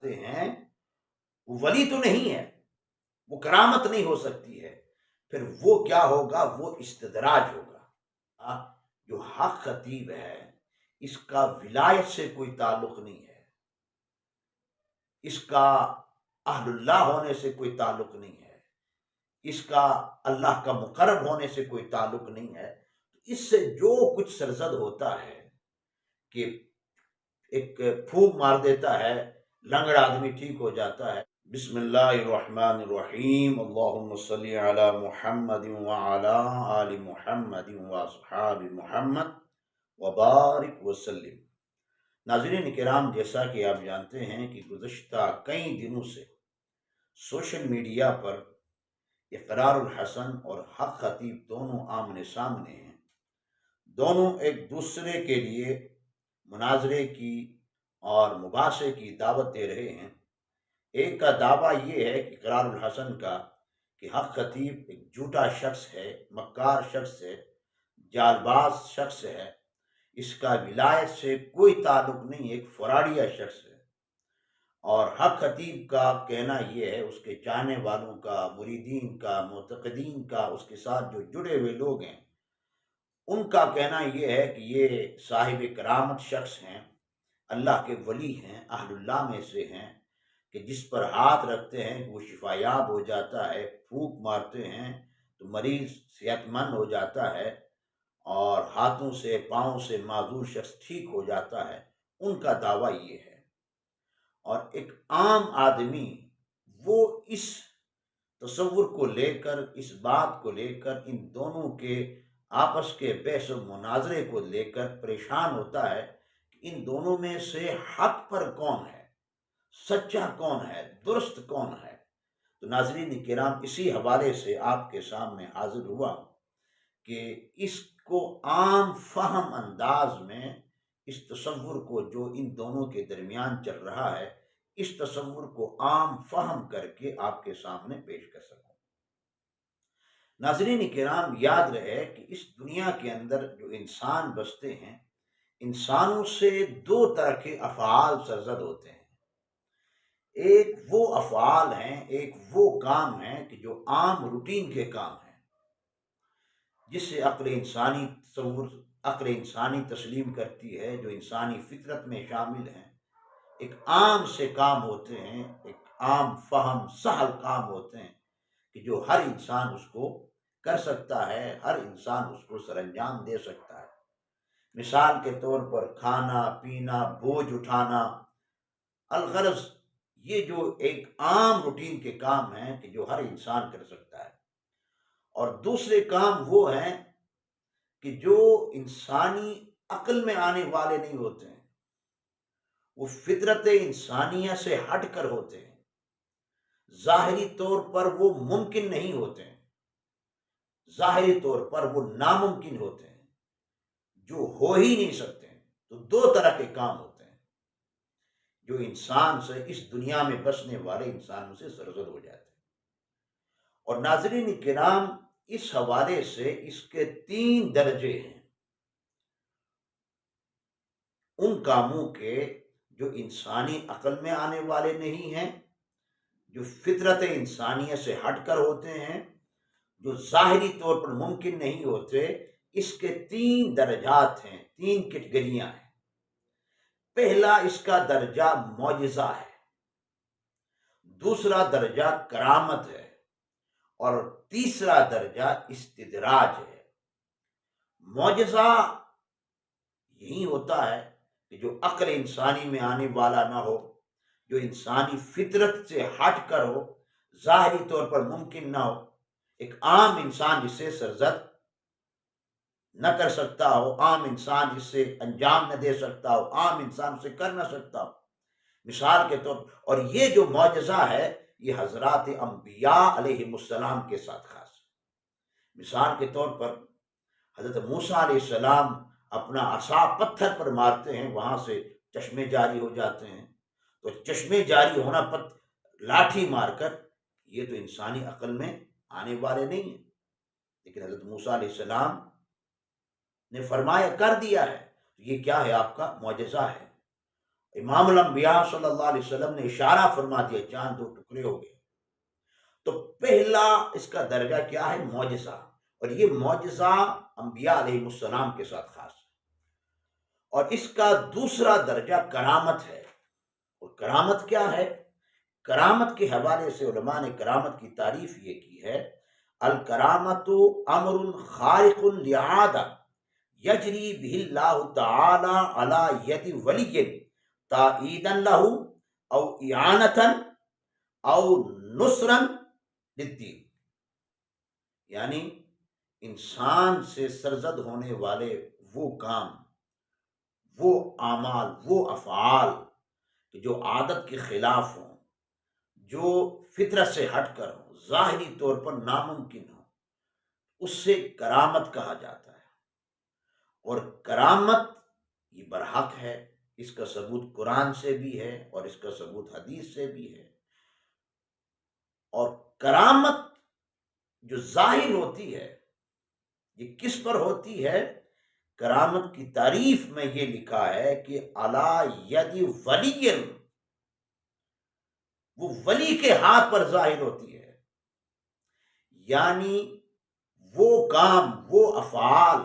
ہیں وہ ولی تو نہیں ہے، وہ کرامت نہیں ہو سکتی ہے، پھر وہ کیا ہوگا؟ وہ استدراج ہوگا۔ جو حق خطیب ہے اس کا ولایت سے کوئی تعلق نہیں ہے، اس کا اہل اللہ ہونے سے کوئی تعلق نہیں ہے، اس کا اللہ کا مقرب ہونے سے کوئی تعلق نہیں ہے۔ اس سے جو کچھ سرزد ہوتا ہے کہ ایک پھونک مار دیتا ہے، لنگڑا آدمی ٹھیک ہو جاتا ہے۔ بسم اللہ الرحمن الرحیم، اللہم صلی علی محمد وعلی آل محمد واصحاب محمد وبارک وسلم۔ ناظرین کرام، جیسا کہ آپ جانتے ہیں کہ گزشتہ کئی دنوں سے سوشل میڈیا پر اقرار الحسن اور حق خطیب دونوں آمنے سامنے ہیں۔ دونوں ایک دوسرے کے لیے مناظرے کی اور مباحثے کی دعوت دے رہے ہیں۔ ایک کا دعویٰ یہ ہے کہ اقرار الحسن کا کہ حق خطیب ایک جھوٹا شخص ہے، مکار شخص ہے، جال باز شخص ہے، اس کا ولایت سے کوئی تعلق نہیں، ایک فراڈیا شخص ہے۔ اور حق خطیب کا کہنا یہ ہے، اس کے چاہنے والوں کا، مریدین کا، معتقدین کا، اس کے ساتھ جو جڑے ہوئے لوگ ہیں، ان کا کہنا یہ ہے کہ یہ صاحب کرامت شخص ہیں، اللہ کے ولی ہیں، اہل اللہ میں سے ہیں، کہ جس پر ہاتھ رکھتے ہیں وہ شفا یاب ہو جاتا ہے، پھونک مارتے ہیں تو مریض صحت مند ہو جاتا ہے، اور ہاتھوں سے پاؤں سے معذور شخص ٹھیک ہو جاتا ہے۔ ان کا دعویٰ یہ ہے۔ اور ایک عام آدمی وہ اس تصور کو لے کر، اس بات کو لے کر، ان دونوں کے آپس کے بحث و مناظرے کو لے کر پریشان ہوتا ہے کہ ان دونوں میں سے حق پر کون ہے، سچا کون ہے، درست کون ہے۔ تو ناظرین کرام، اسی حوالے سے آپ کے سامنے حاضر ہوا کہ اس کو عام فہم انداز میں، اس تصور کو جو ان دونوں کے درمیان چل رہا ہے، اس تصور کو عام فہم کر کے آپ کے سامنے پیش کر سکوں۔ ناظرین کرام، یاد رہے کہ اس دنیا کے اندر جو انسان بستے ہیں، انسانوں سے دو طرح کے افعال سرزد ہوتے ہیں۔ ایک وہ افعال ہیں، ایک وہ کام ہیں کہ جو عام روٹین کے کام ہیں، جس سے عقل انسانی تسلیم کرتی ہے، جو انسانی فطرت میں شامل ہیں۔ ایک عام سے کام ہوتے ہیں، ایک عام فہم سہل کام ہوتے ہیں کہ جو ہر انسان اس کو کر سکتا ہے، ہر انسان اس کو سر انجام دے سکتا ہے۔ مثال کے طور پر کھانا پینا، بوجھ اٹھانا، الغرض یہ جو ایک عام روٹین کے کام ہیں کہ جو ہر انسان کر سکتا ہے۔ اور دوسرے کام وہ ہیں کہ جو انسانی عقل میں آنے والے نہیں ہوتے ہیں، وہ فطرت انسانیہ سے ہٹ کر ہوتے ہیں، ظاہری طور پر وہ ممکن نہیں ہوتے ہیں، ظاہری طور پر وہ ناممکن ہوتے ہیں، جو ہو ہی نہیں سکتے ہیں۔ تو دو طرح کے کام ہوتے ہیں جو انسان سے، اس دنیا میں بسنے والے انسانوں سے سرزد ہو جاتے ہیں۔ اور ناظرین کرام، اس حوالے سے اس کے 3 درجے ہیں ان کاموں کے جو انسانی عقل میں آنے والے نہیں ہیں، جو فطرت انسانیہ سے ہٹ کر ہوتے ہیں، جو ظاہری طور پر ممکن نہیں ہوتے۔ اس کے 3 درجات ہیں، 3 کیٹگریاں ہیں۔ پہلا اس کا درجہ معجزہ ہے، دوسرا درجہ کرامت ہے، اور تیسرا درجہ استدراج ہے۔ معجزہ یہی ہوتا ہے کہ جو عقل انسانی میں آنے والا نہ ہو، جو انسانی فطرت سے ہٹ کر ہو، ظاہری طور پر ممکن نہ ہو، ایک عام انسان اس سے سرزد نہ کر سکتا ہو، عام انسان اس سے انجام نہ دے سکتا ہو، عام انسان اسے کر نہ سکتا ہو۔ مثال کے طور پر، اور یہ جو معجزہ ہے یہ حضرات انبیاء علیہ السلام کے ساتھ خاص ہے۔ مثال کے طور پر حضرت موسیٰ علیہ السلام اپنا عصا پتھر پر مارتے ہیں، وہاں سے چشمے جاری ہو جاتے ہیں۔ تو چشمے جاری ہونا لاٹھی مار کر، یہ تو انسانی عقل میں آنے والے نہیں ہیں، لیکن حضرت موسیٰ علیہ السلام نے فرمایا، کر دیا ہے۔ یہ کیا ہے؟ آپ کا معجزہ ہے۔ امام الانبیاء صلی اللہ علیہ وسلم نے اشارہ فرما دیا چاند دو ٹکڑے ہو گئے، تو پہلا اس کا درجہ کیا ہے؟ معجزہ، اور یہ معجزہ انبیاء علیہ السلام کے ساتھ خاص ہے۔ اور اس کا دوسرا درجہ کرامت ہے، اور کرامت کیا ہے؟ کرامت کے حوالے سے علماء نے کرامت کی تعریف یہ کی ہے، الکرامت امر خارق لعادہ یجری بہ اللہ تعالی علی ید ولی تائیدا لہ او اعانتا او نصرا للدین، یعنی انسان سے سرزد ہونے والے وہ کام، وہ اعمال، وہ افعال کہ جو عادت کے خلاف ہوں، جو فطرت سے ہٹ کر ہوں، ظاہری طور پر ناممکن ہوں، اس سے کرامت کہا جاتا ہے۔ اور کرامت یہ برحق ہے، اس کا ثبوت قرآن سے بھی ہے اور اس کا ثبوت حدیث سے بھی ہے۔ اور کرامت جو ظاہر ہوتی ہے یہ کس پر ہوتی ہے؟ کرامت کی تعریف میں یہ لکھا ہے کہ علی ید ولی، وہ ولی کے ہاتھ پر ظاہر ہوتی ہے، یعنی وہ کام، وہ افعال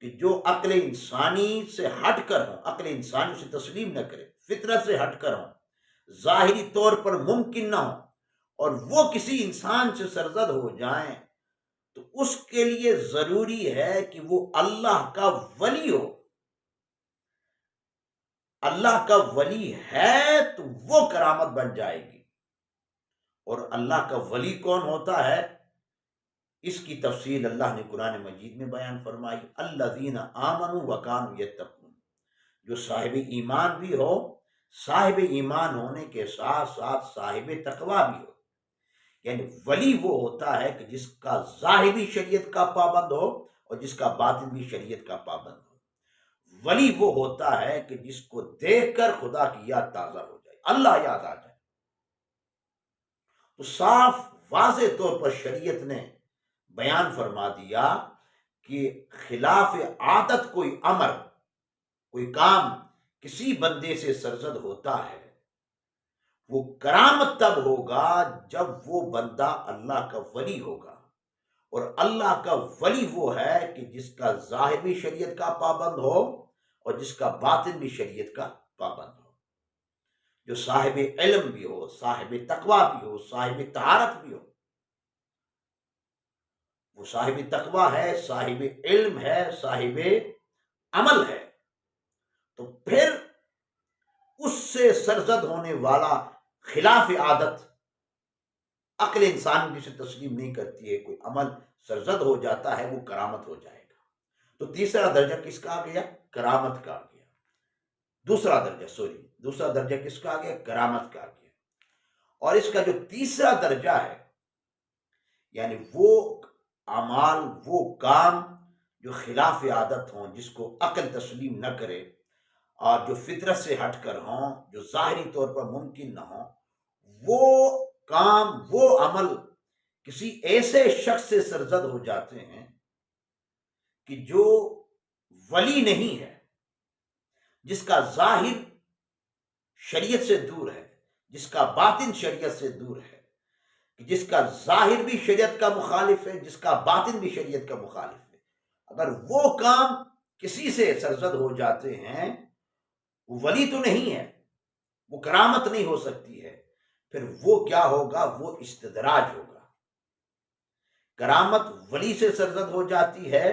کہ جو عقل انسانی سے ہٹ کر ہوں، عقل انسانی سے تسلیم نہ کرے، فطرت سے ہٹ کر ہوں، ظاہری طور پر ممکن نہ ہو، اور وہ کسی انسان سے سرزد ہو جائیں، تو اس کے لیے ضروری ہے کہ وہ اللہ کا ولی ہو۔ اللہ کا ولی ہے تو وہ کرامت بن جائے گی۔ اور اللہ کا ولی کون ہوتا ہے؟ اس کی تفصیل اللہ نے قرآن مجید میں بیان فرمائی، الذین آمنوا وکانوا یتقون، جو صاحب ایمان بھی ہو، صاحب ایمان ہونے کے ساتھ ساتھ صاحب تقوی بھی ہو۔ یعنی ولی وہ ہوتا ہے کہ جس کا ظاہر بھی شریعت کا پابند ہو اور جس کا باطن بھی شریعت کا پابند ہو۔ ولی وہ ہوتا ہے کہ جس کو دیکھ کر خدا کی یاد تازہ ہو جائے، اللہ یاد آ جائے۔ تو صاف واضح طور پر شریعت نے بیان فرما دیا کہ خلاف عادت کوئی امر، کوئی کام کسی بندے سے سرزد ہوتا ہے، وہ کرامت تب ہوگا جب وہ بندہ اللہ کا ولی ہوگا۔ اور اللہ کا ولی وہ ہے کہ جس کا ظاہر بھی شریعت کا پابند ہو اور جس کا باطن بھی شریعت کا پابند ہو، جو صاحب علم بھی ہو، صاحب تقوی بھی ہو، صاحب طہارت بھی ہو۔ وہ صاحب تقوی ہے، صاحب علم ہے، صاحب عمل ہے، تو پھر اس سے سرزد ہونے والا خلاف عادت، عقل انسان جسے تسلیم نہیں کرتی ہے، کوئی عمل سرزد ہو جاتا ہے، وہ کرامت ہو جائے گا۔ تو تیسرا درجہ کس کا آ گیا؟ کرامت کا آ گیا۔ دوسرا درجہ کس کا آ گیا؟ کرامت کا آ گیا۔ اور اس کا جو تیسرا درجہ ہے، یعنی وہ اعمال، وہ کام جو خلاف عادت ہوں، جس کو عقل تسلیم نہ کرے اور جو فطرت سے ہٹ کر ہوں، جو ظاہری طور پر ممکن نہ ہوں، وہ کام، وہ عمل کسی ایسے شخص سے سرزد ہو جاتے ہیں کہ جو ولی نہیں ہے، جس کا ظاہر شریعت سے دور ہے، جس کا باطن شریعت سے دور ہے، جس کا ظاہر بھی شریعت کا مخالف ہے، جس کا باطن بھی شریعت کا مخالف ہے۔ اگر وہ کام کسی سے سرزد ہو جاتے ہیں، وہ ولی تو نہیں ہے، وہ کرامت نہیں ہو سکتی ہے، پھر وہ کیا ہوگا؟ وہ استدراج ہوگا۔ کرامت ولی سے سرزد ہو جاتی ہے،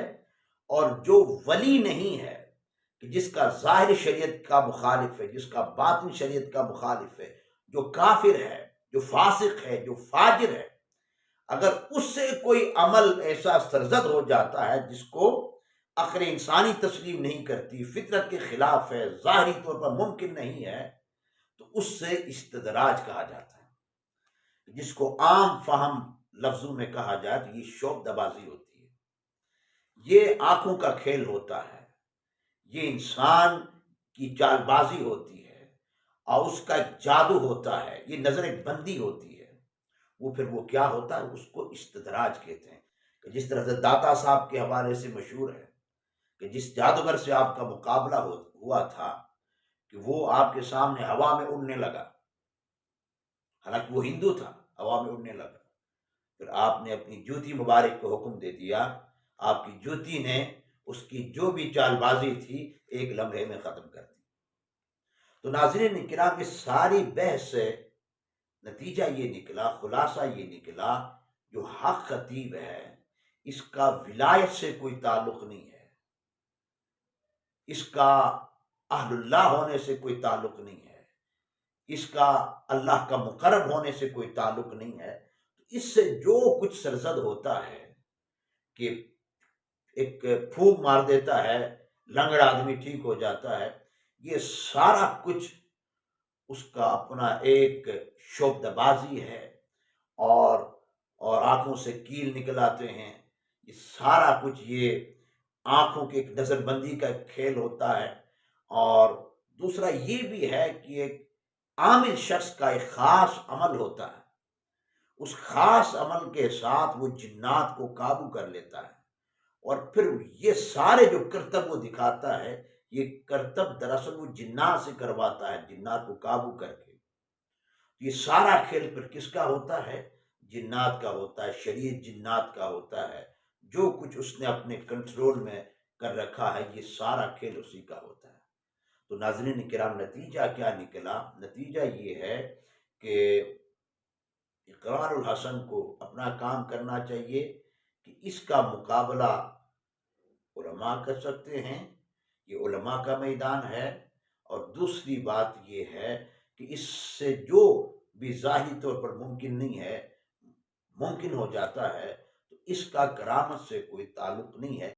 اور جو ولی نہیں ہے، کہ جس کا ظاہر شریعت کا مخالف ہے، جس کا باطن شریعت کا مخالف ہے، جو کافر ہے، جو فاسق ہے، جو فاجر ہے، اگر اس سے کوئی عمل ایسا سرزد ہو جاتا ہے جس کو عقل انسانی تسلیم نہیں کرتی، فطرت کے خلاف ہے، ظاہری طور پر ممکن نہیں ہے، تو اس سے استدراج کہا جاتا ہے، جس کو عام فہم لفظوں میں کہا جائے تو یہ شوق دبازی ہوتی ہے، یہ آنکھوں کا کھیل ہوتا ہے، یہ انسان کی چال بازی ہوتی ہے، اور اس کا ایک جادو ہوتا ہے، یہ نظر بندی ہوتی ہے۔ وہ پھر وہ کیا ہوتا ہے؟ اس کو استدراج کہتے ہیں، کہ جس طرح سے داتا صاحب کے حوالے سے مشہور ہے کہ جس جادوگر سے آپ کا مقابلہ ہوا تھا کہ وہ آپ کے سامنے ہوا میں اڑنے لگا، حالانکہ وہ ہندو تھا، ہوا میں اڑنے لگا۔ پھر آپ نے اپنی جوتی مبارک کو حکم دے دیا، آپ کی جوتی نے اس کی جو بھی چال بازی تھی ایک لمحے میں ختم کر دی۔ تو ناظرین کرام، اس ساری بحث سے نتیجہ یہ نکلا، خلاصہ یہ نکلا، جو حق خطیب ہے اس کا ولایت سے کوئی تعلق نہیں ہے، اس کا اہل اللہ ہونے سے کوئی تعلق نہیں ہے، اس کا اللہ کا مقرب ہونے سے کوئی تعلق نہیں ہے۔ اس سے جو کچھ سرزد ہوتا ہے کہ ایک پھونک مار دیتا ہے، لنگڑا آدمی ٹھیک ہو جاتا ہے، یہ سارا کچھ اس کا اپنا ایک شعبدہ بازی ہے، اور آنکھوں سے کیل نکل آتے ہیں، یہ سارا کچھ یہ آنکھوں کی ایک نظر بندی کا ایک کھیل ہوتا ہے۔ اور دوسرا یہ بھی ہے کہ ایک عامل شخص کا ایک خاص عمل ہوتا ہے، اس خاص عمل کے ساتھ وہ جنات کو قابو کر لیتا ہے، اور پھر یہ سارے جو کرتب وہ دکھاتا ہے، یہ کرتب دراصل وہ جنات سے کرواتا ہے، جنات کو قابو کر کے۔ یہ سارا کھیل پھر کس کا ہوتا ہے؟ جنات کا ہوتا ہے، شریر جنات کا ہوتا ہے، جو کچھ اس نے اپنے کنٹرول میں کر رکھا ہے یہ سارا کھیل اسی کا ہوتا ہے۔ تو ناظرین کرام، نتیجہ کیا نکلا؟ نتیجہ یہ ہے کہ اقرار الحسن کو اپنا کام کرنا چاہیے کہ اس کا مقابلہ علماء کر سکتے ہیں، یہ علماء کا میدان ہے۔ اور دوسری بات یہ ہے کہ اس سے جو بھی ظاہری طور پر ممکن نہیں ہے، ممکن ہو جاتا ہے، تو اس کا کرامت سے کوئی تعلق نہیں ہے۔